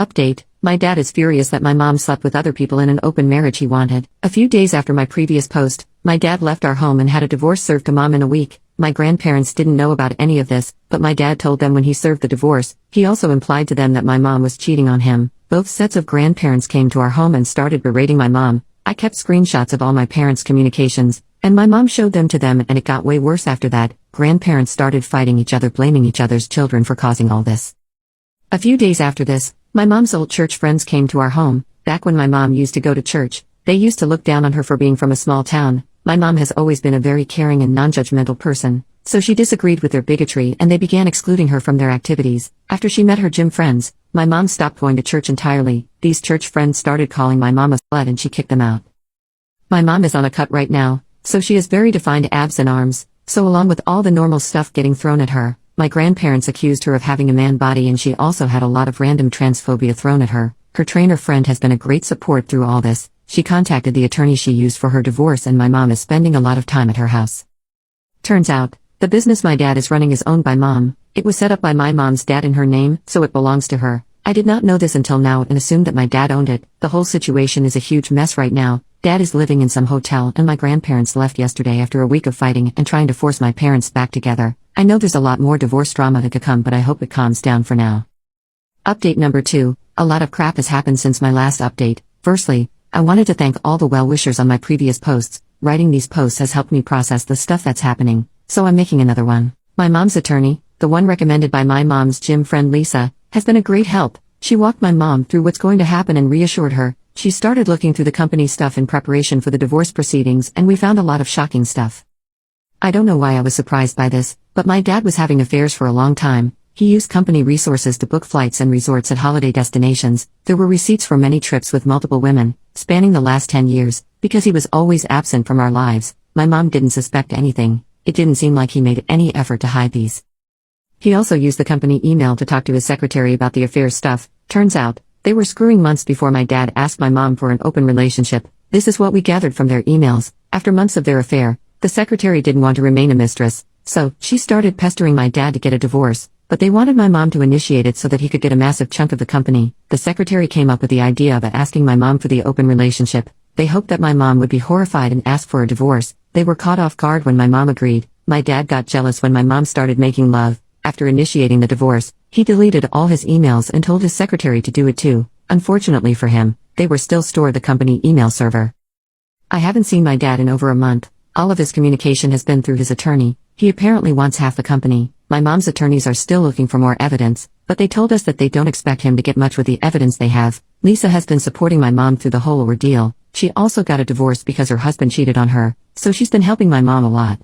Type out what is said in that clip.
Update: my dad is furious that my mom slept with other people in an open marriage he wanted. A few days after my previous post, my dad left our home and had a divorce served to mom in a week. My grandparents didn't know about any of this, but my dad told them when he served the divorce. He also implied to them that my mom was cheating on him. Both sets of grandparents came to our home and started berating my mom. I kept screenshots of all my parents' communications, and my mom showed them to them, and it got way worse after that. Grandparents started fighting each other, blaming each other's children for causing all this. A few days after this, my mom's old church friends came to our home. Back when my mom used to go to church, they used to look down on her for being from a small town. My mom has always been a very caring and non-judgmental person, so she disagreed with their bigotry and they began excluding her from their activities. After she met her gym friends, my mom stopped going to church entirely. These church friends started calling my mom a slut and she kicked them out. My mom is on a cut right now, so she has very defined abs and arms, so along with all the normal stuff getting thrown at her, my grandparents accused her of having a man body, and she also had a lot of random transphobia thrown at her. Her trainer friend has been a great support through all this. She contacted the attorney she used for her divorce, and my mom is spending a lot of time at her house. Turns out, the business my dad is running is owned by mom. It was set up by my mom's dad in her name, so it belongs to her. I did not know this until now and assumed that my dad owned it. The whole situation is a huge mess right now. Dad is living in some hotel and my grandparents left yesterday after a week of fighting and trying to force my parents back together. I know there's a lot more divorce drama that could come, but I hope it calms down for now. Update number 2. A lot of crap has happened since my last update. Firstly, I wanted to thank all the well-wishers on my previous posts. Writing these posts has helped me process the stuff that's happening, so I'm making another one. My mom's attorney, the one recommended by my mom's gym friend Lisa, has been a great help. She walked my mom through what's going to happen and reassured her. She started looking through the company stuff in preparation for the divorce proceedings, and we found a lot of shocking stuff. I don't know why I was surprised by this, but my dad was having affairs for a long time. He used company resources to book flights and resorts at holiday destinations. There were receipts for many trips with multiple women, spanning the last 10 years, because he was always absent from our lives. My mom didn't suspect anything. It didn't seem like he made any effort to hide these. He also used the company email to talk to his secretary about the affair stuff. Turns out, they were screwing months before my dad asked my mom for an open relationship. This is what we gathered from their emails. After months of their affair, the secretary didn't want to remain a mistress, so she started pestering my dad to get a divorce, but they wanted my mom to initiate it so that he could get a massive chunk of the company. The secretary came up with the idea of asking my mom for the open relationship. They hoped that my mom would be horrified and ask for a divorce. They were caught off guard when my mom agreed. My dad got jealous when my mom started making love. After initiating the divorce, he deleted all his emails and told his secretary to do it too. Unfortunately for him, they were still stored the company email server. I haven't seen my dad in over a month. All of his communication has been through his attorney. He apparently wants half the company. My mom's attorneys are still looking for more evidence, but they told us that they don't expect him to get much with the evidence they have. Lisa has been supporting my mom through the whole ordeal. She also got a divorce because her husband cheated on her, so she's been helping my mom a lot.